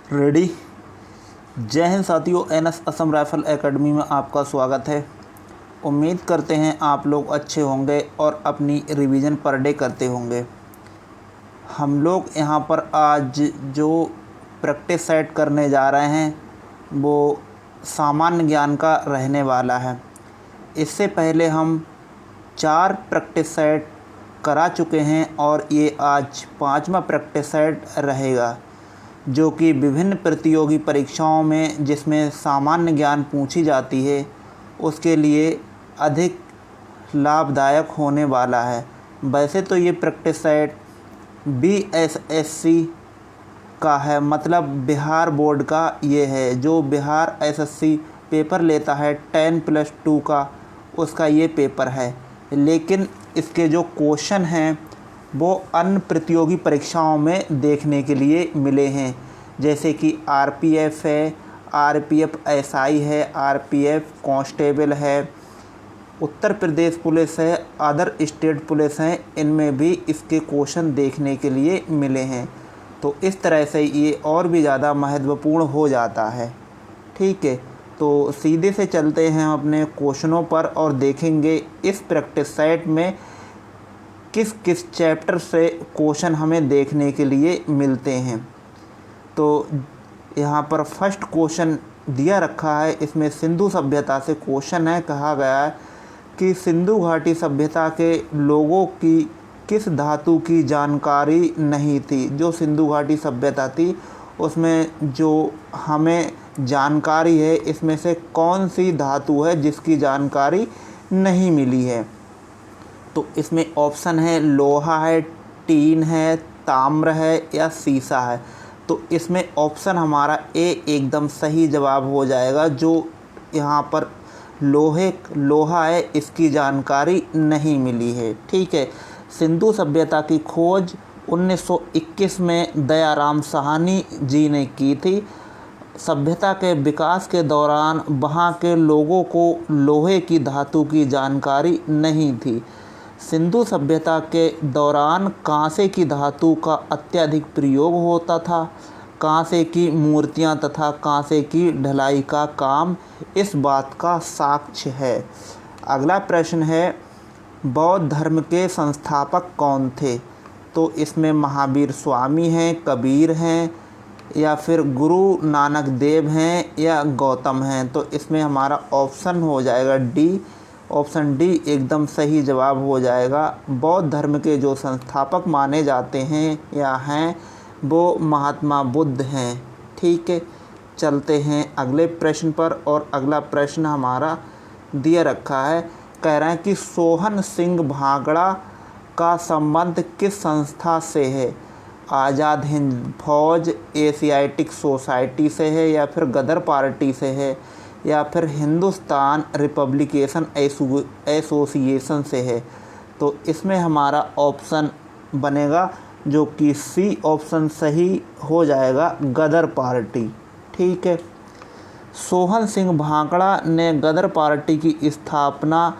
Ready. जय हिंद साथियों, NS Assam rifle academy में आपका स्वागत है। उम्मीद करते हैं आप लोग अच्छे होंगे और अपनी रिवीजन पर डे करते होंगे। हम लोग यहाँ पर आज जो प्रैक्टिस सेट करने जा रहे हैं वो सामान्य ज्ञान का रहने वाला है। इससे पहले हम 4 प्रैक्टिस सेट करा चुके हैं और ये आज 5वां प्रैक्टिस सेट रहेगा, जो कि विभिन्न प्रतियोगी परीक्षाओं में जिसमें सामान्य ज्ञान पूछी जाती है उसके लिए अधिक लाभदायक होने वाला है। वैसे तो ये प्रैक्टिस सेट BSSC का है, मतलब बिहार बोर्ड का ये है। जो बिहार SSC पेपर लेता है 10+2 का, उसका ये पेपर है। लेकिन इसके जो क्वेश्चन हैं वो अन्य प्रतियोगी परीक्षाओं में देखने के लिए मिले हैं, जैसे कि RPF है, RPF SI है, RPF कांस्टेबल है, उत्तर प्रदेश पुलिस है, अदर स्टेट पुलिस हैं। इनमें भी इसके क्वेश्चन देखने के लिए मिले हैं। तो इस तरह से ये और भी ज़्यादा महत्वपूर्ण हो जाता है। ठीक है, तो सीधे से चलते हैं अपने क्वेश्चनों पर और देखेंगे इस प्रैक्टिस सेट में किस किस चैप्टर से क्वेश्चन हमें देखने के लिए मिलते हैं। तो यहाँ पर फर्स्ट क्वेश्चन दिया रखा है, इसमें सिंधु सभ्यता से क्वेश्चन है। कहा गया है कि सिंधु घाटी सभ्यता के लोगों की किस धातु की जानकारी नहीं थी। जो सिंधु घाटी सभ्यता थी उसमें जो हमें जानकारी है, इसमें से कौन सी धातु है जिसकी जानकारी नहीं मिली है। तो इसमें ऑप्शन है लोहा है, टीन है, ताम्र है या सीसा है। तो इसमें ऑप्शन हमारा ए एकदम सही जवाब हो जाएगा। जो यहाँ पर लोहा है, इसकी जानकारी नहीं मिली है। ठीक है, सिंधु सभ्यता की खोज 1921 में दयाराम साहनी जी ने की थी। सभ्यता के विकास के दौरान वहाँ के लोगों को लोहे की धातु की जानकारी नहीं थी। सिंधु सभ्यता के दौरान कांसे की धातु का अत्यधिक प्रयोग होता था। कांसे की मूर्तियाँ तथा कांसे की ढलाई का काम इस बात का साक्ष्य है। अगला प्रश्न है, बौद्ध धर्म के संस्थापक कौन थे। तो इसमें महावीर स्वामी हैं, कबीर हैं या फिर गुरु नानक देव हैं या गौतम हैं। तो इसमें हमारा ऑप्शन हो जाएगा डी। ऑप्शन डी एकदम सही जवाब हो जाएगा। बौद्ध धर्म के जो संस्थापक माने जाते हैं या हैं वो महात्मा बुद्ध हैं। ठीक है, चलते हैं अगले प्रश्न पर। और अगला प्रश्न हमारा दिया रखा है, कह रहे हैं कि सोहन सिंह भांगड़ा का संबंध किस संस्था से है। आज़ाद हिंद फौज, एशियाटिक सोसाइटी से है या फिर गदर पार्टी से है या फिर हिंदुस्तान रिपब्लिकेशन एसोसिएशन से है। तो इसमें हमारा ऑप्शन बनेगा जो कि सी ऑप्शन सही हो जाएगा, गदर पार्टी। ठीक है, सोहन सिंह भांकड़ा ने गदर पार्टी की स्थापना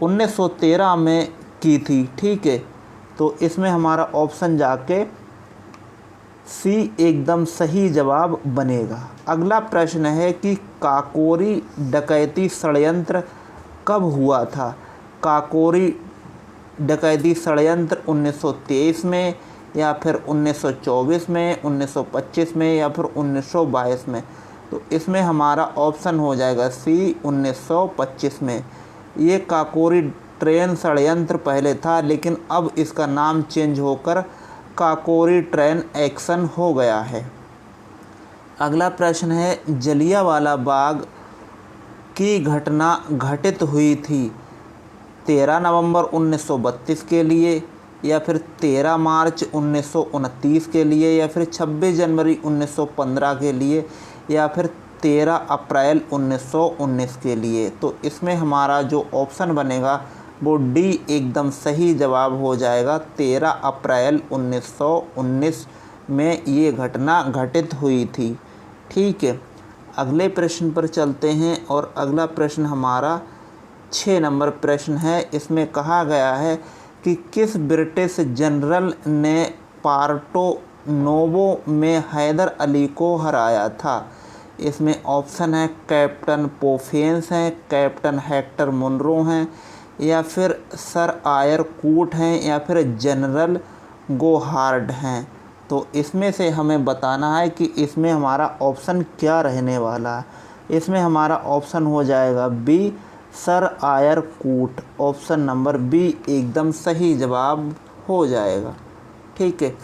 1913 में की थी। ठीक है, तो इसमें हमारा ऑप्शन जाके सी एकदम सही जवाब बनेगा। अगला प्रश्न है कि काकोरी डकैती षड्यंत्र कब हुआ था। काकोरी डकैती षड्यंत्र 1923 में या फिर 1924 में, 1925 में या फिर 1922 में। तो इसमें हमारा ऑप्शन हो जाएगा सी 1925 में। ये काकोरी ट्रेन षड्यंत्र पहले था, लेकिन अब इसका नाम चेंज होकर काकोरी ट्रेन एक्शन हो गया है। अगला प्रश्न है, जलियांवाला बाग की घटना घटित हुई थी 13 नवंबर 1932 के लिए या फिर 13 मार्च 1929 के लिए या फिर 26 जनवरी 1915 के लिए या फिर 13 अप्रैल 1919 के लिए। तो इसमें हमारा जो ऑप्शन बनेगा वो डी एकदम सही जवाब हो जाएगा। 13 अप्रैल 1919 में ये घटना घटित हुई थी। ठीक है, अगले प्रश्न पर चलते हैं और अगला प्रश्न हमारा 6 नंबर प्रश्न है। इसमें कहा गया है कि किस ब्रिटिश जनरल ने पोर्टो नोबो में हैदर अली को हराया था? इसमें ऑप्शन है कैप्टन पोफेंस हैं, कैप्टन हेक्टर मुनरो हैं, या फिर सर आयर कूट हैं, या फिर जनरल गोहार्ड हैं। तो इसमें से हमें बताना है कि इसमें हमारा ऑप्शन क्या रहने वाला है। इसमें हमारा ऑप्शन हो जाएगा बी, सर आयर कूट। ऑप्शन नंबर बी एकदम सही जवाब हो जाएगा। ठीक है,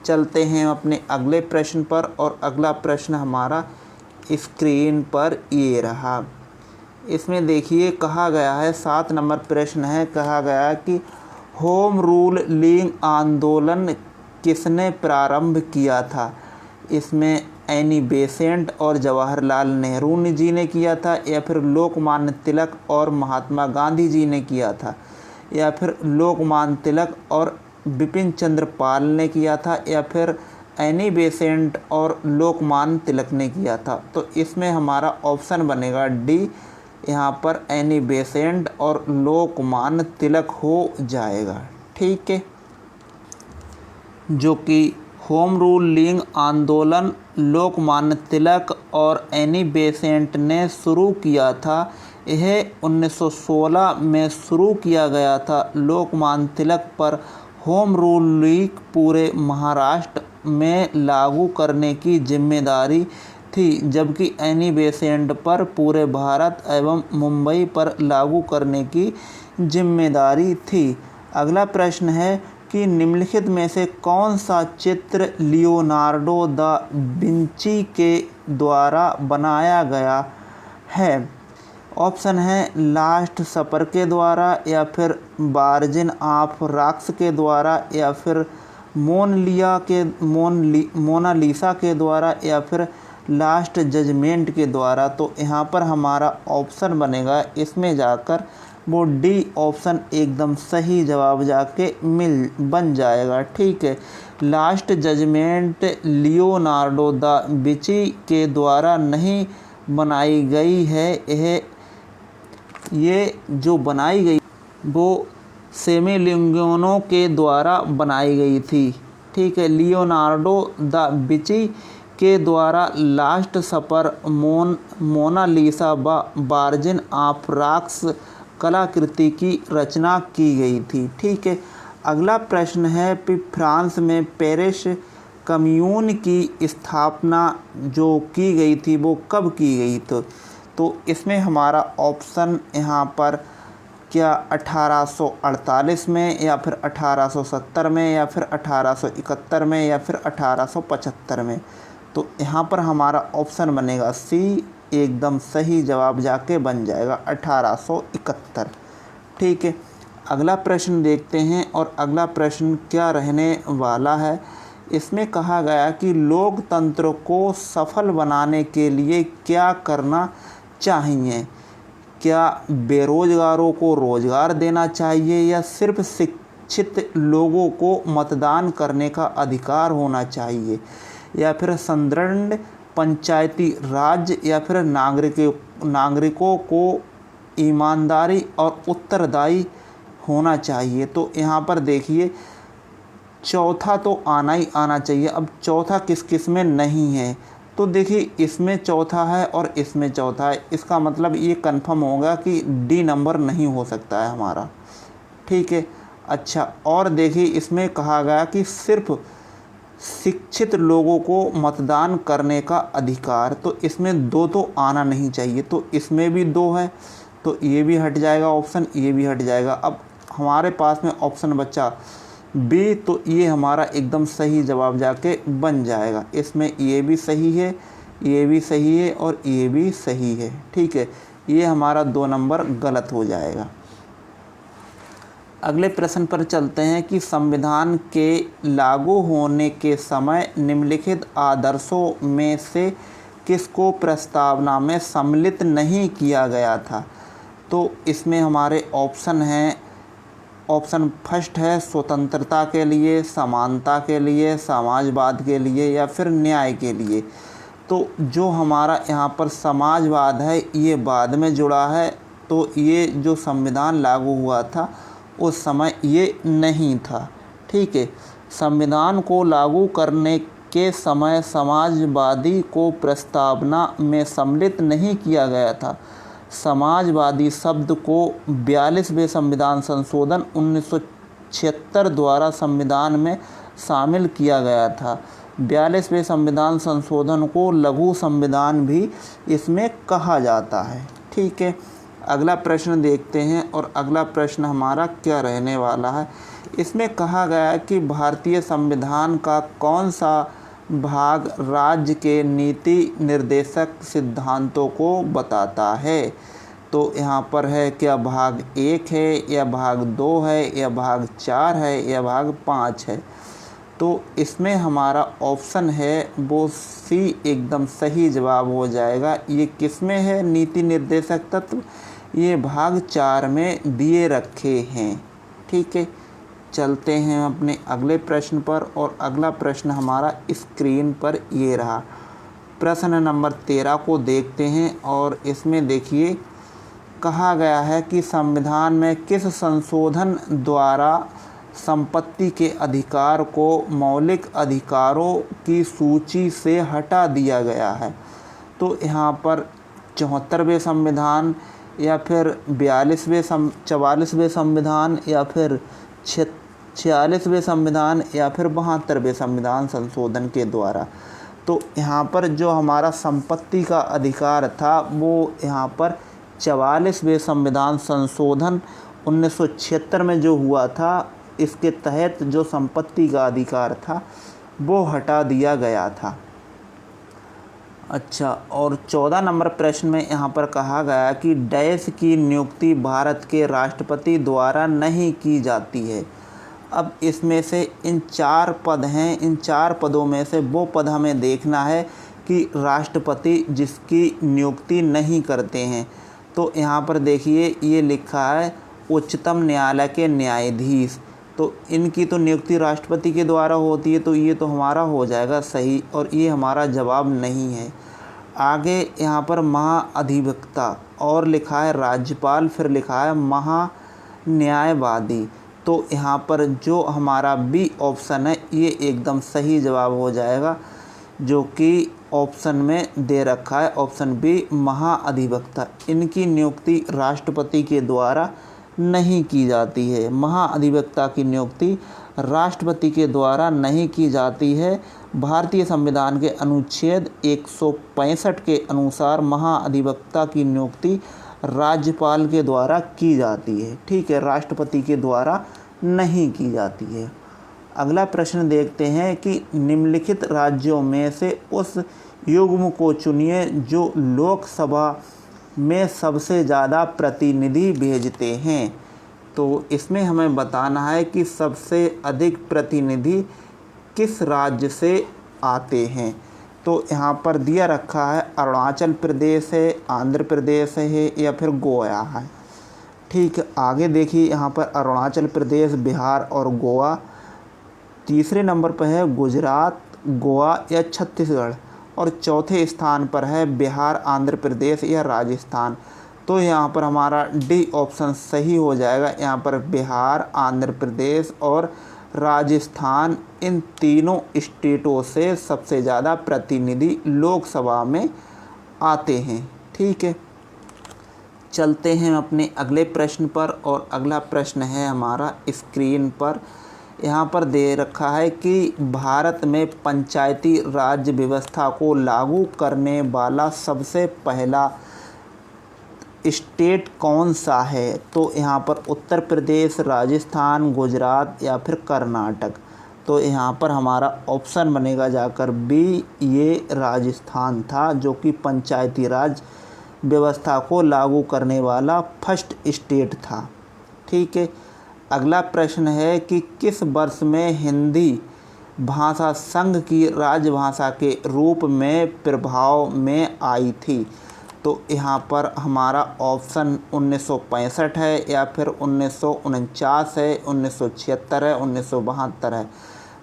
चलते हैं अपने अगले प्रश्न पर, और अगला प्रश्न हमारा स्क्रीन पर ये रहा। इसमें देखिए कहा गया है, 7 नंबर प्रश्न है, कहा गया कि होम रूल लीग आंदोलन किसने प्रारंभ किया था? इसमें एनी बेसेंट और जवाहरलाल नेहरू जी ने किया था, या फिर लोकमान्य तिलक और महात्मा गांधी जी ने किया था, या फिर लोकमान्य तिलक और बिपिन चंद्र पाल ने किया था, या फिर एनी बेसेंट और लोकमान्य तिलक ने किया था। तो इसमें हमारा ऑप्शन बनेगा डी, यहाँ पर एनी बेसेंट और लोकमान्य तिलक हो जाएगा। ठीक है, जो कि होम रूल लीग आंदोलन लोकमान्य तिलक और एनी बेसेंट ने शुरू किया था। यह 1916 में शुरू किया गया था। लोकमान्य तिलक पर होम रूल लीग पूरे महाराष्ट्र में लागू करने की जिम्मेदारी थी, जबकि एनी बेसेंट पर पूरे भारत एवं मुंबई पर लागू करने की जिम्मेदारी थी। अगला प्रश्न है कि निम्नलिखित में से कौन सा चित्र लियोनार्डो दा विंची के द्वारा बनाया गया है? ऑप्शन है लास्ट सपर के द्वारा, या फिर बार्जिन ऑफ रॉक्स के द्वारा, या फिर मोनालिसा के द्वारा, या फिर लास्ट जजमेंट के द्वारा। तो यहाँ पर हमारा ऑप्शन बनेगा इसमें जाकर वो डी ऑप्शन एकदम सही जवाब जाके बन जाएगा। ठीक है, last judgement Leonardo da Vinci के द्वारा नहीं बनाई गई है। ये जो बनाई गई वो सेमिलिंगोनो के द्वारा बनाई गई थी। ठीक है, लियोनार्डो दा विंची के द्वारा लास्ट सपर, मोनालिसा व बार्जिन ऑफ रॉक्स कलाकृति की रचना की गई थी। ठीक है, अगला प्रश्न है कि फ्रांस में पेरिस कम्यून की स्थापना जो की गई थी वो कब की गई? तो इसमें हमारा ऑप्शन यहाँ पर क्या 1848 में, या फिर 1870 में, या फिर 1871 में, या फिर 1875 में। तो यहाँ पर हमारा ऑप्शन बनेगा सी, एकदम सही जवाब जाके बन जाएगा 1871। ठीक है, अगला प्रश्न देखते हैं, और अगला प्रश्न क्या रहने वाला है। इसमें कहा गया कि लोकतंत्र को सफल बनाने के लिए क्या करना चाहिए? क्या बेरोजगारों को रोजगार देना चाहिए, या सिर्फ शिक्षित लोगों को मतदान करने का अधिकार होना चाहिए, या फिर सुदृढ़ पंचायती राज, या फिर नागरिकों को ईमानदारी और उत्तरदायी होना चाहिए? तो यहाँ पर देखिए चौथा तो आना ही आना चाहिए। अब चौथा किस किस में नहीं है? तो देखिए इसमें चौथा है और इसमें चौथा है, इसका मतलब ये कंफर्म होगा कि डी नंबर नहीं हो सकता है हमारा। ठीक है, अच्छा, और देखिए इसमें कहा गया कि सिर्फ शिक्षित लोगों को मतदान करने का अधिकार, तो इसमें दो तो आना नहीं चाहिए, तो इसमें भी दो है, तो ये भी हट जाएगा ऑप्शन, ये भी हट जाएगा। अब हमारे पास में ऑप्शन बचा बी, तो ये हमारा एकदम सही जवाब जाके बन जाएगा। इसमें ये भी सही है, ये भी सही है, और ये भी सही है। ठीक है, ये हमारा 2 नंबर गलत हो जाएगा। अगले प्रश्न पर चलते हैं कि संविधान के लागू होने के समय निम्नलिखित आदर्शों में से किसको प्रस्तावना में सम्मिलित नहीं किया गया था? तो इसमें हमारे ऑप्शन हैं, ऑप्शन फर्स्ट है स्वतंत्रता के लिए, समानता के लिए, समाजवाद के लिए, या फिर न्याय के लिए। तो जो हमारा यहाँ पर समाजवाद है ये बाद में जुड़ा है, तो ये जो संविधान लागू हुआ था उस समय ये नहीं था। ठीक है। संविधान को लागू करने के समय समाजवादी को प्रस्तावना में सम्मिलित नहीं किया गया था। समाजवादी शब्द को 42वें संविधान संशोधन 1976 द्वारा संविधान में शामिल किया गया था। 42वें संविधान संशोधन को लघु संविधान भी इसमें कहा जाता है। ठीक है, अगला प्रश्न देखते हैं और अगला प्रश्न हमारा क्या रहने वाला है। इसमें कहा गया है कि भारतीय संविधान का कौन सा भाग राज्य के नीति निर्देशक सिद्धांतों को बताता है। तो यहाँ पर है क्या भाग 1 है या भाग 2 है या भाग 4 है या भाग 5 है। तो इसमें हमारा ऑप्शन है वो सी एकदम सही जवाब हो जाएगा। ये किस में है नीति निर्देशक तत्व, ये भाग 4 में दिए रखे हैं। ठीक है, चलते हैं अपने अगले प्रश्न पर और अगला प्रश्न हमारा स्क्रीन पर ये रहा। प्रश्न नंबर 13 को देखते हैं और इसमें देखिए कहा गया है कि संविधान में किस संशोधन द्वारा संपत्ति के अधिकार को मौलिक अधिकारों की सूची से हटा दिया गया है। तो यहाँ पर 74वें संविधान या फिर 44वें संविधान या फिर 46वें संविधान या फिर 72वें संविधान संशोधन के द्वारा। तो यहाँ पर जो हमारा संपत्ति का अधिकार था वो यहाँ पर 44वें संविधान संशोधन 1976 में जो हुआ था, इसके तहत जो संपत्ति का अधिकार था वो हटा दिया गया था। अच्छा, और 14 नंबर प्रश्न में यहाँ पर कहा गया कि डैश की नियुक्ति भारत के राष्ट्रपति द्वारा नहीं की जाती है। अब इसमें से इन 4 पद हैं, इन 4 पदों में से वो पद हमें देखना है कि राष्ट्रपति जिसकी नियुक्ति नहीं करते हैं। तो यहाँ पर देखिए ये लिखा है उच्चतम न्यायालय के न्यायाधीश, तो इनकी तो नियुक्ति राष्ट्रपति के द्वारा होती है, तो ये तो हमारा हो जाएगा सही और ये हमारा जवाब नहीं है। आगे यहाँ पर महाअधिवक्ता और लिखा है राज्यपाल, फिर लिखा है महान्यायवादी। तो यहाँ पर जो हमारा बी ऑप्शन है ये एकदम सही जवाब हो जाएगा, जो कि ऑप्शन में दे रखा है ऑप्शन बी महाअधिवक्ता। इनकी नियुक्ति राष्ट्रपति के द्वारा नहीं की जाती है। महाअधिवक्ता की नियुक्ति राष्ट्रपति के द्वारा नहीं की जाती है। भारतीय संविधान के अनुच्छेद 165 के अनुसार महाअधिवक्ता की नियुक्ति राज्यपाल के द्वारा की जाती है। ठीक है, राष्ट्रपति के द्वारा नहीं की जाती है। अगला प्रश्न देखते हैं कि निम्नलिखित राज्यों में से उस युग्म को चुनिए जो लोकसभा में सबसे ज़्यादा प्रतिनिधि भेजते हैं। तो इसमें हमें बताना है कि सबसे अधिक प्रतिनिधि किस राज्य से आते हैं। तो यहाँ पर दिया रखा है अरुणाचल प्रदेश है, आंध्र प्रदेश है या फिर गोवा है। ठीक है, आगे देखिए यहाँ पर अरुणाचल प्रदेश, बिहार और गोवा। तीसरे नंबर पर है गुजरात, गोवा या छत्तीसगढ़ और चौथे स्थान पर है बिहार, आंध्र प्रदेश या राजस्थान। तो यहाँ पर हमारा डी ऑप्शन सही हो जाएगा। यहाँ पर बिहार, आंध्र प्रदेश और राजस्थान, इन तीनों स्टेटों से सबसे ज़्यादा प्रतिनिधि लोकसभा में आते हैं। ठीक है, चलते हैं अपने अगले प्रश्न पर और अगला प्रश्न है हमारा स्क्रीन पर। यहाँ पर दे रखा है कि भारत में पंचायती राज व्यवस्था को लागू करने वाला सबसे पहला स्टेट कौन सा है। तो यहाँ पर उत्तर प्रदेश, राजस्थान, गुजरात या फिर कर्नाटक। तो यहाँ पर हमारा ऑप्शन बनेगा जाकर बी, ये राजस्थान था जो कि पंचायती राज व्यवस्था को लागू करने वाला फर्स्ट स्टेट था। ठीक है, अगला प्रश्न है कि किस वर्ष में हिंदी भाषा संघ की राजभाषा के रूप में प्रभाव में आई थी। तो यहाँ पर हमारा ऑप्शन 1965 है या फिर 1949 है, 1976 है, 1972 है।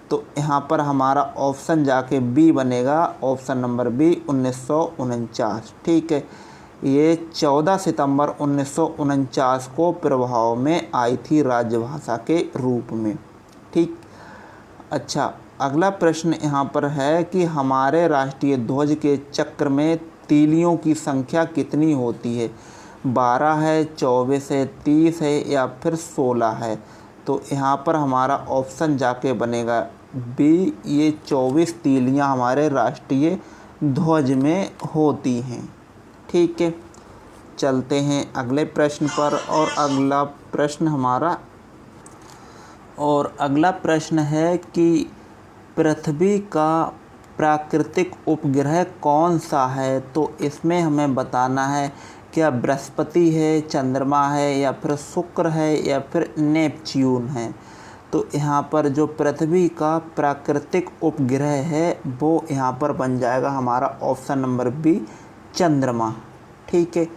तो यहाँ पर हमारा ऑप्शन जाके बी बनेगा, ऑप्शन नंबर बी 1949। ठीक है, ये 14 सितंबर 1949 को प्रभाव में आई थी राजभाषा के रूप में। ठीक, अच्छा, अगला प्रश्न यहाँ पर है कि हमारे राष्ट्रीय ध्वज के चक्र में तीलियों की संख्या कितनी होती है? 12 है, 24 है, 30 है या फिर 16 है? तो यहाँ पर हमारा ऑप्शन जाके बनेगा बी, ये 24 तीलियाँ हमारे राष्ट्रीय ध्वज में होती हैं। ठीक है, चलते हैं अगले प्रश्न पर। और अगला प्रश्न है कि पृथ्वी का प्राकृतिक उपग्रह कौन सा है? तो इसमें हमें बताना है क्या बृहस्पति है, चंद्रमा है या फिर शुक्र है या फिर नेपच्यून है। तो यहाँ पर जो पृथ्वी का प्राकृतिक उपग्रह है वो यहाँ पर बन जाएगा हमारा ऑप्शन नंबर बी, चंद्रमा। ठीक है,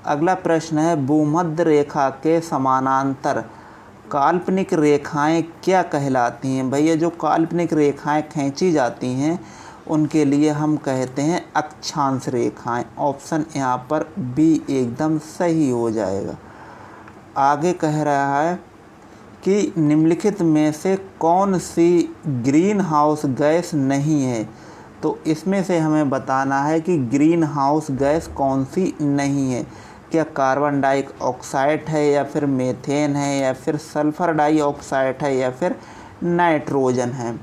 अगला प्रश्न है भूमध्य रेखा के समानांतर काल्पनिक रेखाएं क्या कहलाती हैं? भैया जो काल्पनिक रेखाएं खींची जाती हैं उनके लिए हम कहते हैं अक्षांश रेखाएं। ऑप्शन यहाँ पर बी एकदम सही हो जाएगा। आगे कह रहा है कि निम्नलिखित में से कौन सी ग्रीन हाउस गैस नहीं है? तो इसमें से हमें बताना है कि ग्रीन हाउस गैस कौन सी नहीं है। क्या कार्बन डाइऑक्साइड है या फिर मीथेन है या फिर सल्फर डाइऑक्साइड है या फिर नाइट्रोजन है?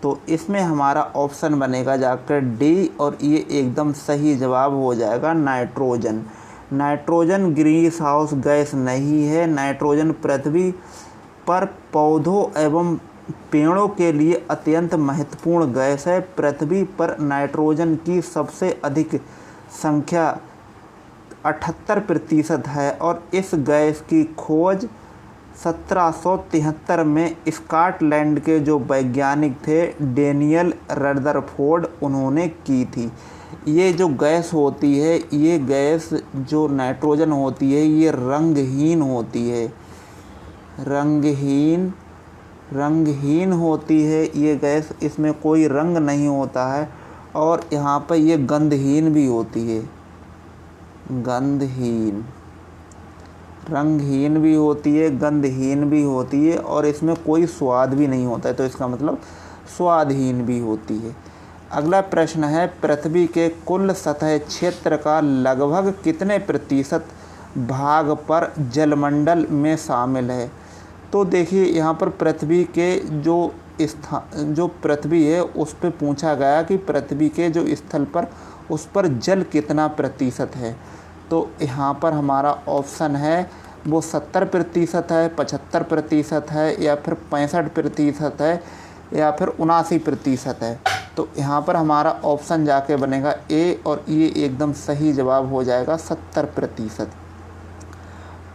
तो इसमें हमारा ऑप्शन बनेगा जाकर डी और ये एकदम सही जवाब हो जाएगा nitrogen. Nitrogen green house gas नहीं है। नाइट्रोजन पृथ्वी पर पौधों एवं पेड़ों के लिए अत्यंत महत्वपूर्ण गैस है। पृथ्वी पर नाइट्रोजन की सबसे अधिक संख्या 78% है और इस गैस की खोज 1773 में स्कॉटलैंड के जो वैज्ञानिक थे डेनियल रदरफोर्ड, उन्होंने की थी। ये जो गैस होती है, ये गैस जो नाइट्रोजन होती है, ये रंगहीन होती है। रंगहीन होती है ये गैस, इसमें कोई रंग नहीं होता है और यहाँ पर ये गंधहीन भी होती है। रंगहीन भी होती है, गंधहीन भी होती है और इसमें कोई स्वाद भी नहीं होता है, तो इसका मतलब स्वादहीन भी होती है। अगला प्रश्न है पृथ्वी के कुल सतह क्षेत्र का लगभग कितने प्रतिशत भाग पर जलमंडल में शामिल है? तो देखिए यहाँ पर पृथ्वी के जो पृथ्वी है उस पर पूछा गया कि पृथ्वी के जो स्थल पर उस पर जल कितना प्रतिशत है। तो यहाँ पर हमारा ऑप्शन है वो 70% है, 75% है या फिर 65% है या फिर 79% है। तो यहाँ पर हमारा ऑप्शन जाके बनेगा ए और ये एकदम सही जवाब हो जाएगा 70%।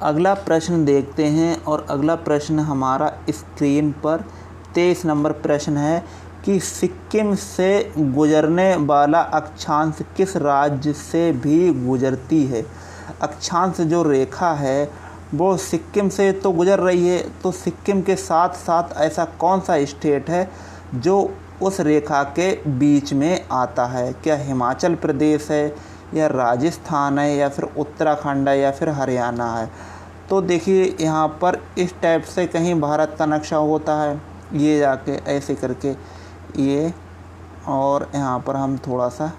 अगला प्रश्न देखते हैं और अगला प्रश्न हमारा स्क्रीन पर 23 नंबर प्रश्न है कि सिक्किम से गुजरने वाला अक्षांश किस राज्य से भी गुजरती है? अक्षांश जो रेखा है वो सिक्किम से तो गुजर रही है, तो सिक्किम के साथ साथ ऐसा कौन सा स्टेट है जो उस रेखा के बीच में आता है? क्या हिमाचल प्रदेश है या राजस्थान है या फिर उत्तराखंड है या फिर हरियाणा है? तो देखिए यहाँ पर इस टाइप से कहीं भारत का नक्शा होता है, ये जाके ऐसे करके ये, और यहाँ पर हम थोड़ा सा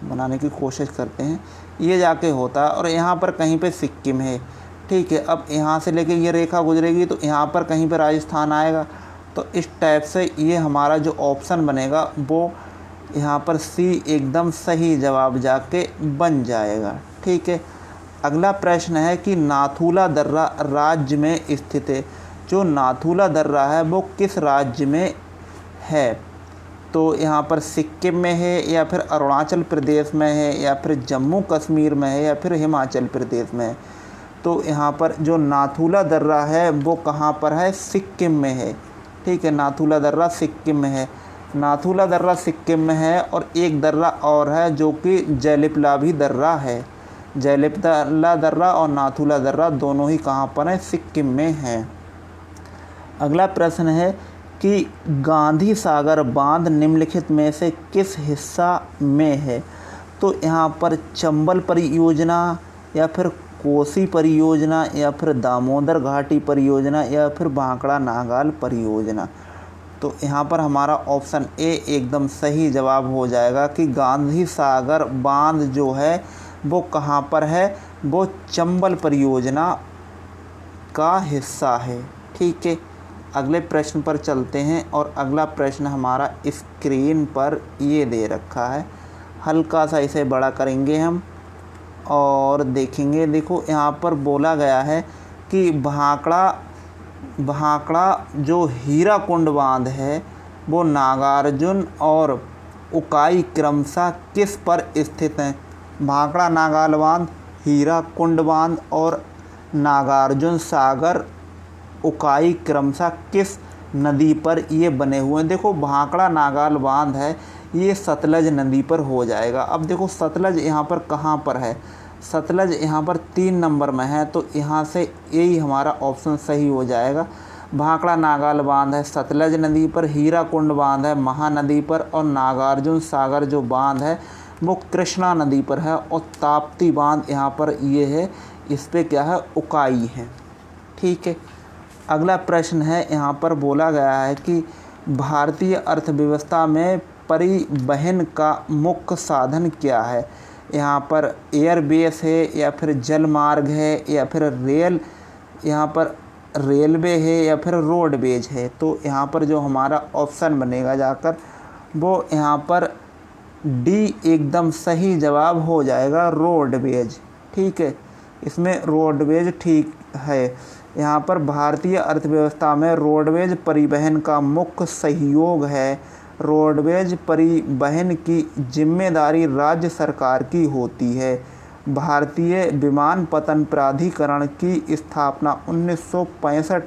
बनाने की कोशिश करते हैं, ये जाके होता है और यहाँ पर कहीं पे सिक्किम है। ठीक है, अब यहाँ से लेके ये रेखा गुजरेगी तो यहाँ पर कहीं पे राजस्थान आएगा। तो इस टाइप से ये हमारा जो ऑप्शन बनेगा वो यहाँ पर सी एकदम सही जवाब जाके बन जाएगा। ठीक है, अगला प्रश्न है कि नाथुला दर्रा राज्य में स्थित है। जो नाथुला दर्रा है वो किस राज्य में है? तो यहाँ पर सिक्किम में है या फिर अरुणाचल प्रदेश में है या फिर जम्मू कश्मीर में है या फिर हिमाचल प्रदेश में है? तो यहाँ पर जो नाथुला दर्रा है वो कहाँ पर है? सिक्किम में है। ठीक है, नाथुला दर्रा सिक्किम में है। नाथुला दर्रा सिक्किम में है और एक दर्रा और है जो कि जयलिपलाभी दर्रा है। जयलिपला दर्रा और नाथुला दर्रा दोनों ही कहाँ पर हैं? सिक्किम में हैं। अगला प्रश्न है कि गांधी सागर बांध निम्नलिखित में से किस हिस्सा में है? तो यहाँ पर चंबल परियोजना या फिर कोसी परियोजना या फिर दामोदर घाटी परियोजना या फिर भांकड़ा नागाल परियोजना? तो यहाँ पर हमारा ऑप्शन ए एकदम सही जवाब हो जाएगा कि गांधी सागर बांध जो है वो कहाँ पर है, वो चंबल परियोजना का हिस्सा है। ठीक है, अगले प्रश्न पर चलते हैं और अगला प्रश्न हमारा स्क्रीन पर ये दे रखा है। हल्का सा इसे बड़ा करेंगे हम और देखेंगे। देखो यहाँ पर बोला गया है कि भाखड़ा जो हीराकुंड बांध है वो नागार्जुन और उकाई क्रमशः किस पर स्थित हैं। भाखड़ा नागाल बांध, हीराकुंड बांध और नागार्जुन सागर उकाई क्रमशः किस नदी पर ये बने हुए हैं। देखो भाखड़ा नागाल बांध है ये सतलज नदी पर हो जाएगा। अब देखो सतलज यहाँ पर कहाँ पर है, सतलज यहाँ पर 3 नंबर में है, तो यहाँ से यही हमारा ऑप्शन सही हो जाएगा। भाखड़ा नागाल बांध है सतलज नदी पर, हीराकुंड बांध है महानदी पर और नागार्जुन सागर जो बांध है वो कृष्णा नदी पर है और ताप्ती बांध यहाँ पर ये है, इस पे क्या है, उकाई है। ठीक है, अगला प्रश्न है। यहाँ पर बोला गया है कि भारतीय अर्थव्यवस्था में परिवहन का मुख्य साधन क्या है। यहाँ पर एयरबेस है या फिर जल मार्ग है या फिर रेल, यहाँ पर रेलवे है या फिर रोडवेज है। तो यहाँ पर जो हमारा ऑप्शन बनेगा जाकर वो यहाँ पर डी एकदम सही जवाब हो जाएगा, रोडवेज। ठीक है, इसमें रोडवेज ठीक है। यहाँ पर भारतीय अर्थव्यवस्था में रोडवेज परिवहन का मुख्य सहयोग है। रोडवेज परिवहन की जिम्मेदारी राज्य सरकार की होती है। भारतीय विमानपत्तन प्राधिकरण की स्थापना 1965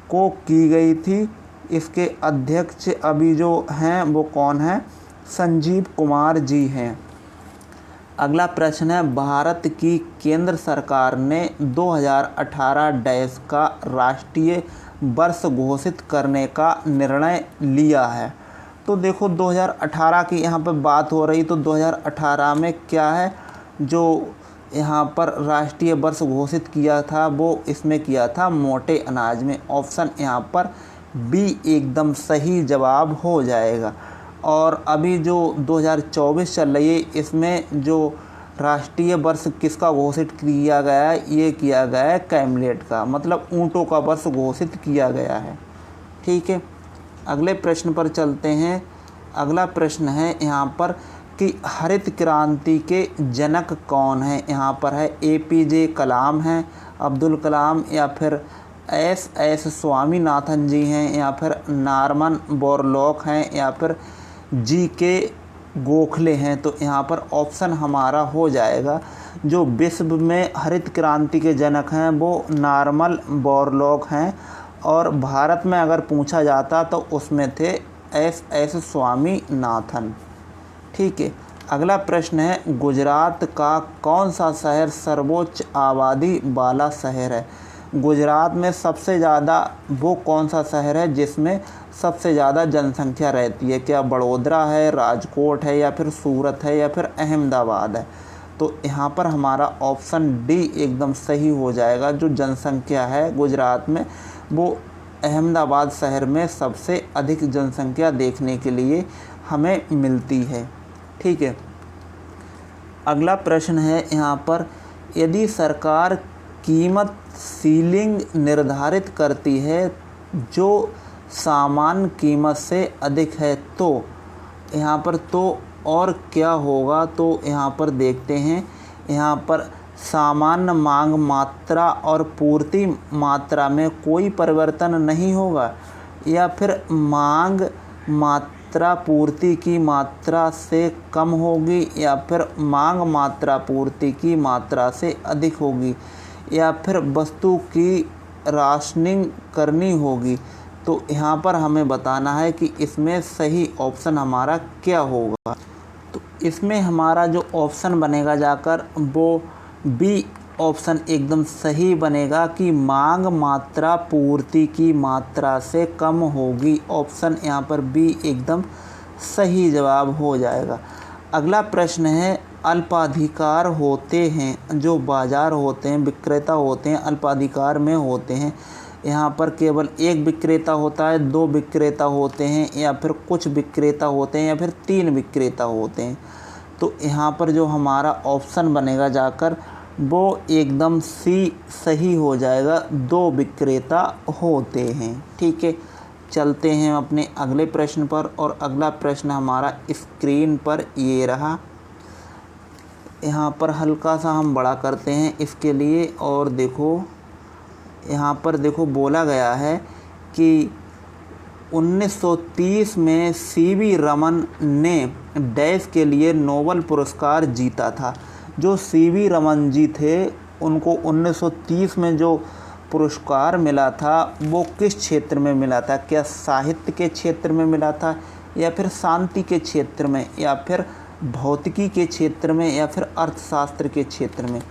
को की गई थी। इसके अध्यक्ष अभी जो हैं वो कौन हैं, संजीव कुमार जी हैं। अगला प्रश्न है, भारत की केंद्र सरकार ने 2018 का राष्ट्रीय वर्ष घोषित करने का निर्णय लिया है। तो देखो 2018 की यहाँ पर बात हो रही, तो 2018 में क्या है जो यहाँ पर राष्ट्रीय वर्ष घोषित किया था वो इसमें किया था मोटे अनाज में। ऑप्शन यहाँ पर बी एकदम सही जवाब हो जाएगा। और अभी जो 2024 चल रही है इसमें जो राष्ट्रीय वर्ष किसका घोषित किया गया है, ये किया गया है कैमलेट का, मतलब ऊँटों का वर्ष घोषित किया गया है। ठीक है, अगले प्रश्न पर चलते हैं। अगला प्रश्न है यहाँ पर कि हरित क्रांति के जनक कौन है। यहाँ पर है APJ कलाम हैं, अब्दुल कलाम या फिर SS स्वामीनाथन जी हैं या फिर नॉर्मन बोरलॉग हैं या फिर GK गोखले हैं। तो यहाँ पर ऑप्शन हमारा हो जाएगा जो विश्व में हरित क्रांति के जनक हैं वो नॉर्मन बोरलॉग हैं और भारत में अगर पूछा जाता तो उसमें थे SS स्वामीनाथन। ठीक है, अगला प्रश्न है, गुजरात का कौन सा शहर सर्वोच्च आबादी वाला शहर है। गुजरात में सबसे ज़्यादा वो कौन सा शहर है जिसमें सबसे ज़्यादा जनसंख्या रहती है। क्या बड़ोदरा है, राजकोट है या फिर सूरत है या फिर अहमदाबाद है। तो यहाँ पर हमारा ऑप्शन डी एकदम सही हो जाएगा। जो जनसंख्या है गुजरात में वो अहमदाबाद शहर में सबसे अधिक जनसंख्या देखने के लिए हमें मिलती है। ठीक है, अगला प्रश्न है यहाँ पर, यदि सरकार कीमत सीलिंग निर्धारित करती है जो सामान्य कीमत से अधिक है तो यहाँ पर तो और क्या होगा। तो यहाँ पर देखते हैं, यहाँ पर सामान्य मांग मात्रा और पूर्ति मात्रा में कोई परिवर्तन नहीं होगा या फिर मांग मात्रा पूर्ति की मात्रा से कम होगी या फिर मांग मात्रा पूर्ति की मात्रा से अधिक होगी या फिर वस्तु की राशनिंग करनी होगी। तो यहाँ पर हमें बताना है कि इसमें सही ऑप्शन हमारा क्या होगा। तो इसमें हमारा जो ऑप्शन बनेगा जाकर वो बी ऑप्शन एकदम सही बनेगा कि मांग मात्रा पूर्ति की मात्रा से कम होगी। ऑप्शन यहाँ पर बी एकदम सही जवाब हो जाएगा। अगला प्रश्न है, अल्पाधिकार होते हैं जो बाज़ार होते हैं, विक्रेता होते हैं, अल्पाधिकार में होते हैं। यहाँ पर केवल एक विक्रेता होता है, 2 विक्रेता होते हैं, या फिर कुछ विक्रेता होते हैं, या फिर 3 विक्रेता होते हैं। तो यहाँ पर जो हमारा ऑप्शन बनेगा जाकर वो एकदम सी सही हो जाएगा, 2 विक्रेता होते हैं। ठीक है, चलते हैं अपने अगले प्रश्न पर। और अगला प्रश्न हमारा स्क्रीन पर ये रहा। यहाँ पर हल्का सा हम बड़ा करते हैं इसके लिए। और देखो यहाँ पर देखो बोला गया है कि 1930 में सीवी रमन ने डैश के लिए नोबेल पुरस्कार जीता था। जो सीवी रमन जी थे उनको 1930 में जो पुरस्कार मिला था वो किस क्षेत्र में मिला था? क्या साहित्य के क्षेत्र में मिला था, या फिर शांति के क्षेत्र में, या फिर भौतिकी के क्षेत्र में, या फिर अर्थशास्त्र के क्षेत्र में?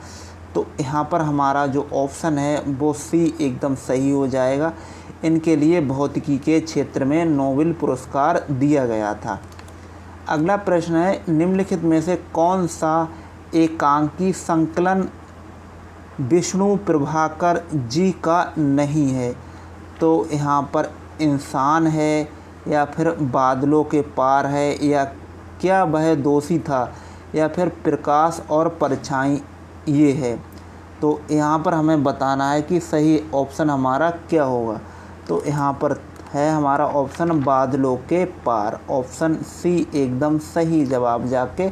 तो यहाँ पर हमारा जो ऑप्शन है वो सी एकदम सही हो जाएगा। इनके लिए भौतिकी के क्षेत्र में नोबेल पुरस्कार दिया गया था। अगला प्रश्न है, निम्नलिखित में से कौन सा एकांकी संकलन विष्णु प्रभाकर जी का नहीं है? तो यहाँ पर इंसान है, या फिर बादलों के पार है, या क्या वह दोषी था, या फिर प्रकाश और परछाई ये है? तो यहाँ पर हमें बताना है कि सही ऑप्शन हमारा क्या होगा। तो यहाँ पर है हमारा ऑप्शन बादलों के पार। ऑप्शन सी एकदम सही जवाब जाके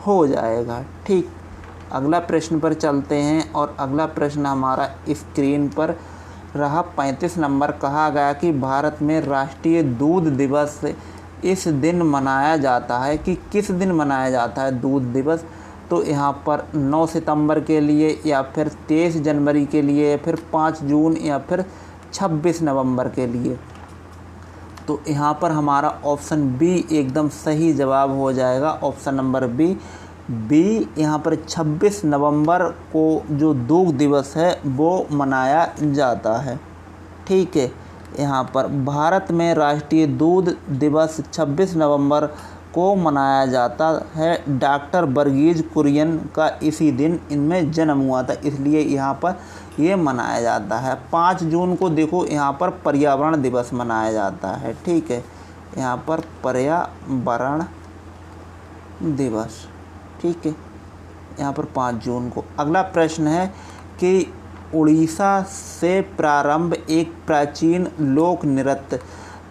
हो जाएगा। ठीक, अगला प्रश्न पर चलते हैं। और अगला प्रश्न हमारा स्क्रीन पर रहा 35 नंबर। कहा गया कि भारत में राष्ट्रीय दूध दिवस इस दिन मनाया जाता है कि किस दिन मनाया जाता है दूध दिवस? तो यहाँ पर 9 सितंबर के लिए, या फिर 23 जनवरी के लिए, या फिर 5 जून, या फिर 26 नवंबर के लिए? तो यहाँ पर हमारा ऑप्शन बी एकदम सही जवाब हो जाएगा। ऑप्शन नंबर बी यहाँ पर 26 नवंबर को जो दूध दिवस है वो मनाया जाता है। ठीक है, यहाँ पर भारत में राष्ट्रीय दूध दिवस 26 नवंबर को मनाया जाता है। डॉक्टर वर्गीज कुरियन का इसी दिन इनमें जन्म हुआ था, इसलिए यहाँ पर ये मनाया जाता है। 5 जून को देखो यहाँ पर पर्यावरण दिवस मनाया जाता है। ठीक है, यहाँ पर पर्यावरण दिवस। ठीक है, यहाँ पर 5 जून को। अगला प्रश्न है कि उड़ीसा से प्रारंभ एक प्राचीन लोक नृत्य।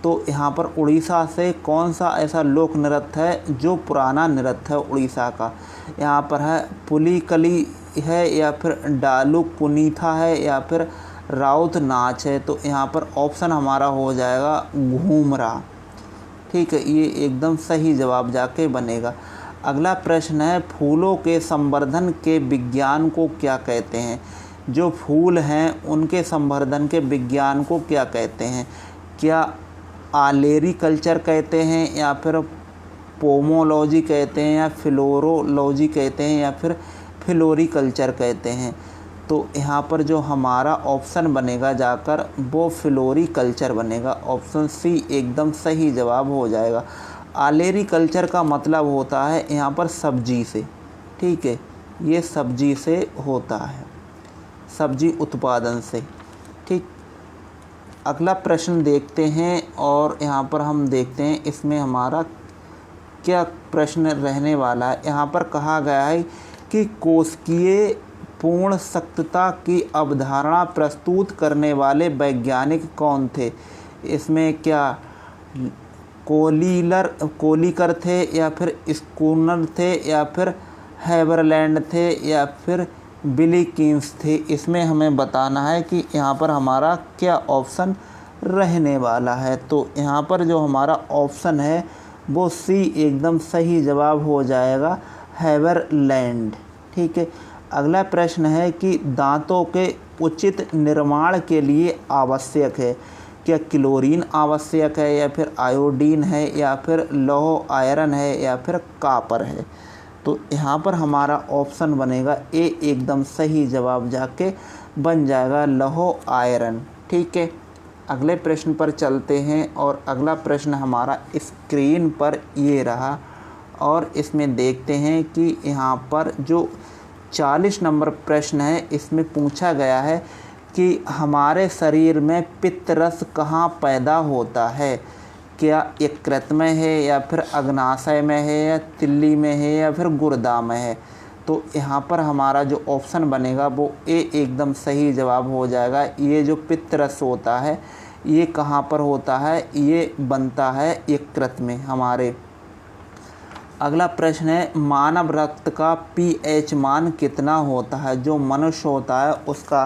तो यहाँ पर उड़ीसा से कौन सा ऐसा लोक नृत्य है जो पुराना नृत्य है उड़ीसा का? यहाँ पर है पुलिकली है, या फिर डालू कुनीथा है, या फिर राउत नाच है? तो यहाँ पर ऑप्शन हमारा हो जाएगा घूमरा। ठीक है, ये एकदम सही जवाब जाके बनेगा। अगला प्रश्न है, फूलों के संवर्धन के विज्ञान को क्या कहते हैं? जो फूल हैं उनके संवर्धन के विज्ञान को क्या कहते हैं? क्या आलेरी कल्चर कहते हैं, या फिर पोमोलॉजी कहते हैं, या फ्लोरोलॉजी कहते हैं, या फिर फ्लोरिकल्चर कहते हैं? तो यहाँ पर जो हमारा ऑप्शन बनेगा जाकर वो फ्लोरिकल्चर बनेगा। ऑप्शन सी एकदम सही जवाब हो जाएगा। आलेरी कल्चर का मतलब होता है यहाँ पर सब्जी से। ठीक है, ये सब्जी से होता है, सब्जी उत्पादन से। ठीक, अगला प्रश्न देखते हैं। और यहाँ पर हम देखते हैं इसमें हमारा क्या प्रश्न रहने वाला है। यहाँ पर कहा गया है कि कोशिकीय पूर्ण सख्तता की अवधारणा प्रस्तुत करने वाले वैज्ञानिक कौन थे? इसमें क्या कोलिकर थे, या फिर स्कूनर थे, या फिर हैबरलैंड थे, या फिर विलिकिंस थे? इसमें हमें बताना है कि यहाँ पर हमारा क्या ऑप्शन रहने वाला है। तो यहाँ पर जो हमारा ऑप्शन है वो सी एकदम सही जवाब हो जाएगा, हैबरलैंड। ठीक है, अगला प्रश्न है कि दांतों के उचित निर्माण के लिए आवश्यक है। क्या क्लोरीन आवश्यक है, या फिर आयोडीन है, या फिर लौह आयरन है, या फिर कॉपर है? तो यहाँ पर हमारा ऑप्शन बनेगा ए एकदम सही जवाब जाके बन जाएगा, लौह आयरन। ठीक है, अगले प्रश्न पर चलते हैं। और अगला प्रश्न हमारा स्क्रीन पर ये रहा। और इसमें देखते हैं कि यहाँ पर जो 40 नंबर प्रश्न है इसमें पूछा गया है कि हमारे शरीर में पित्त रस कहाँ पैदा होता है, क्या यकृत में है या फिर अग्नाशय में है या तिल्ली में है या फिर गुर्दा में है। तो यहाँ पर हमारा जो ऑप्शन बनेगा वो ए एकदम सही जवाब हो जाएगा। ये जो पित्त रस होता है ये कहाँ पर होता है, ये बनता है यकृत में हमारे। अगला प्रश्न है, मानव रक्त का पीएच मान कितना होता है। जो मनुष्य होता है उसका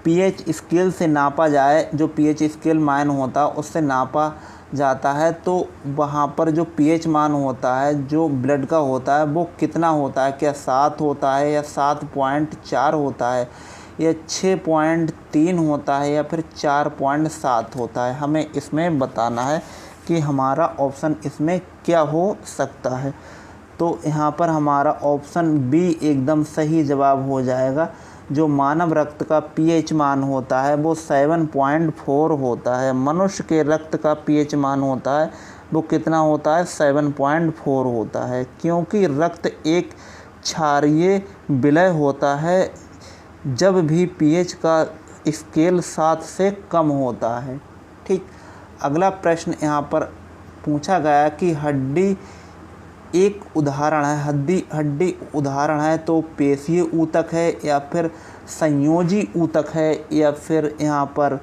पीएच स्केल से नापा जाए, जो पीएच स्केल मान होता है उससे नापा जाता है, तो वहाँ पर जो पीएच मान होता है जो ब्लड का होता है वो कितना होता है, क्या 7 होता है या 7.4 होता है या 6.3 होता है या फिर 4.7 होता है। हमें इसमें बताना है कि हमारा ऑप्शन इसमें क्या हो सकता है। तो यहाँ पर हमारा ऑप्शन बी एकदम सही जवाब हो जाएगा। जो मानव रक्त का पीएच मान होता है वो 7.4 होता है। मनुष्य के रक्त का पीएच मान होता है वो कितना होता है, 7.4 होता है, क्योंकि रक्त एक क्षारीय विलय होता है जब भी पीएच का स्केल 7 से कम होता है। ठीक, अगला प्रश्न यहाँ पर पूछा गया कि हड्डी एक उदाहरण है, हड्डी उदाहरण है, तो पेशीय ऊतक है या फिर संयोजी ऊतक है या फिर यहाँ पर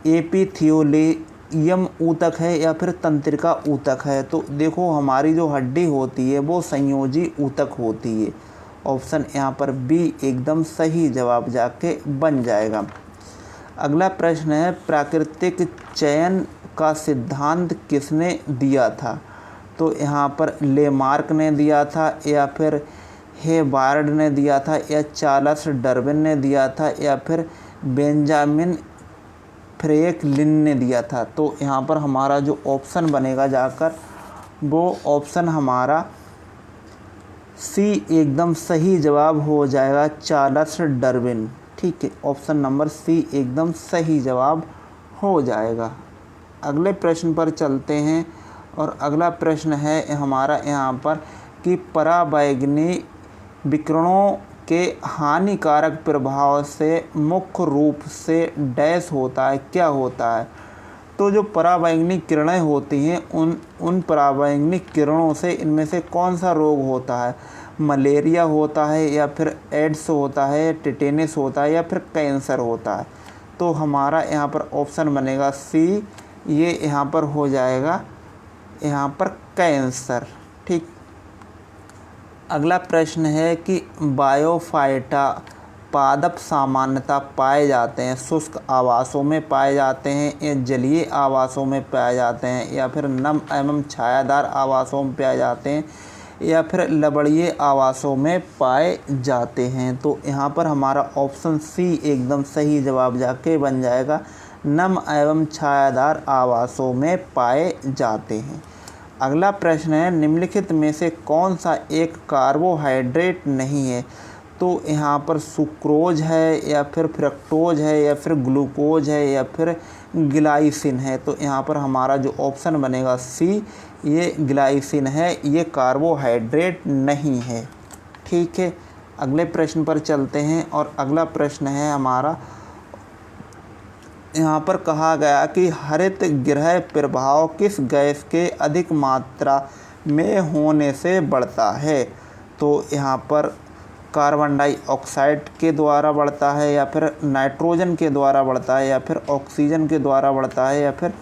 एपिथियोलियम ऊतक है या फिर तंत्रिका ऊतक है। तो देखो हमारी जो हड्डी होती है वो संयोजी ऊतक होती है। ऑप्शन यहाँ पर बी एकदम सही जवाब जाके बन जाएगा। अगला प्रश्न है, प्राकृतिक चयन का सिद्धांत किसने दिया था। तो यहाँ पर लेमार्क ने दिया था या फिर हेबार्ड ने दिया था या चार्ल्स डार्विन ने दिया था या फिर बेंजामिन फ्रैंकलिन ने दिया था। तो यहाँ पर हमारा जो ऑप्शन बनेगा जाकर वो ऑप्शन हमारा सी एकदम सही जवाब हो जाएगा, चार्ल्स डार्विन। ठीक है, ऑप्शन नंबर सी एकदम सही जवाब हो जाएगा। अगले प्रश्न पर चलते हैं और अगला प्रश्न है हमारा यहाँ पर कि पराबैंगनी विकिरणों के हानिकारक प्रभाव से मुख्य रूप से डैश होता है, क्या होता है। तो जो पराबैंगनी किरणें होती हैं उन पराबैंगनी किरणों से इनमें से कौन सा रोग होता है, मलेरिया होता है या फिर एड्स होता है, टिटेनस होता है या फिर कैंसर होता है। तो हमारा यहाँ पर ऑप्शन बनेगा सी, ये यहाँ पर हो जाएगा यहाँ पर कैंसर। ठीक, अगला प्रश्न है कि बायोफाइटा पादप सामान्यतः पाए जाते हैं शुष्क आवासों में पाए जाते हैं या जलीय आवासों में पाए जाते हैं या फिर नम एवं छायादार आवासों में पाए जाते हैं या फिर लवणीय आवासों में पाए जाते हैं। तो यहाँ पर हमारा ऑप्शन सी एकदम सही जवाब जाके बन जाएगा, नम एवं छायादार आवासों में पाए जाते हैं। अगला प्रश्न है, निम्नलिखित में से कौन सा एक कार्बोहाइड्रेट नहीं है। तो यहाँ पर सुक्रोज है या फिर फ्रक्टोज है या फिर ग्लूकोज है या फिर ग्लाइसिन है। तो यहाँ पर हमारा जो ऑप्शन बनेगा सी, ये ग्लाइसिन है, ये कार्बोहाइड्रेट नहीं है। ठीक है, अगले प्रश्न पर चलते हैं और अगला प्रश्न है हमारा, यहाँ पर कहा गया कि हरित गृह प्रभाव किस गैस के अधिक मात्रा में होने से बढ़ता है। तो यहाँ पर कार्बन डाइऑक्साइड के द्वारा बढ़ता है या फिर नाइट्रोजन के द्वारा बढ़ता है या फिर ऑक्सीजन के द्वारा बढ़ता है या फिर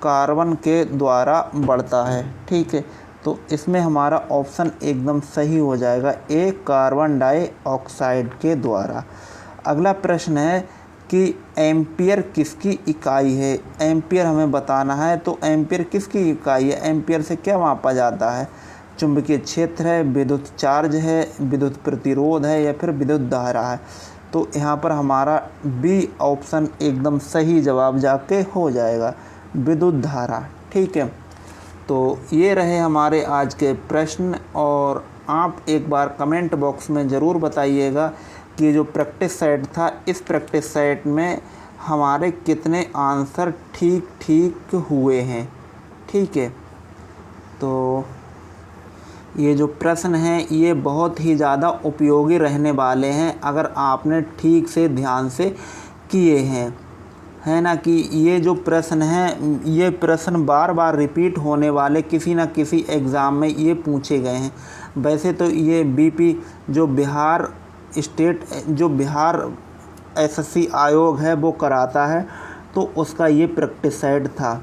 कार्बन के द्वारा बढ़ता है। ठीक है, तो इसमें हमारा ऑप्शन एकदम सही हो जाएगा, ए कार्बन डाइऑक्साइड के द्वारा। अगला प्रश्न है कि एम्पियर किसकी इकाई है। एम्पियर हमें बताना है, तो एम्पियर किसकी इकाई है, एम्पियर से क्या मापा जाता है। चुंबकीय क्षेत्र है, विद्युत चार्ज है, विद्युत प्रतिरोध है या फिर विद्युत धारा है। तो यहाँ पर हमारा बी ऑप्शन एकदम सही जवाब जाके हो जाएगा, विद्युत धारा। ठीक है, तो ये रहे हमारे आज के प्रश्न और आप एक बार कमेंट बॉक्स में ज़रूर बताइएगा कि जो प्रैक्टिस सेट था इस प्रैक्टिस सेट में हमारे कितने आंसर ठीक हुए हैं। ठीक है, तो ये जो प्रश्न हैं ये बहुत ही ज़्यादा उपयोगी रहने वाले हैं अगर आपने ठीक से ध्यान से किए हैं, है ना, कि ये जो प्रश्न हैं ये प्रश्न बार बार रिपीट होने वाले किसी न किसी एग्ज़ाम में ये पूछे गए हैं। वैसे तो ये बीपी जो बिहार एसएससी आयोग है वो कराता है, तो उसका ये प्रैक्टिस सेट था।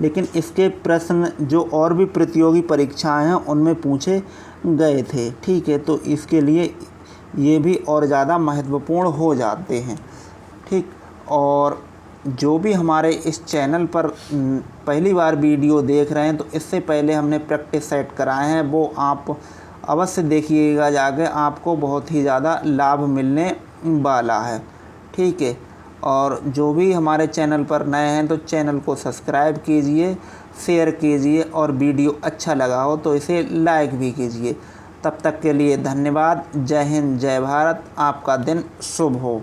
लेकिन इसके प्रश्न जो और भी प्रतियोगी परीक्षाएं हैं उनमें पूछे गए थे। ठीक है, तो इसके लिए ये भी और ज़्यादा महत्वपूर्ण हो जाते हैं। ठीक, और जो भी हमारे इस चैनल पर पहली बार वीडियो देख रहे हैं, तो इससे पहले हमने प्रैक्टिस सेट कराए हैं, वो आप अवश्य देखिएगा जाके, आपको बहुत ही ज़्यादा लाभ मिलने वाला है। ठीक है, और जो भी हमारे चैनल पर नए हैं तो चैनल को सब्सक्राइब कीजिए, शेयर कीजिए, और वीडियो अच्छा लगा हो तो इसे लाइक भी कीजिए। तब तक के लिए धन्यवाद। जय हिंद, जय भारत। आपका दिन शुभ हो।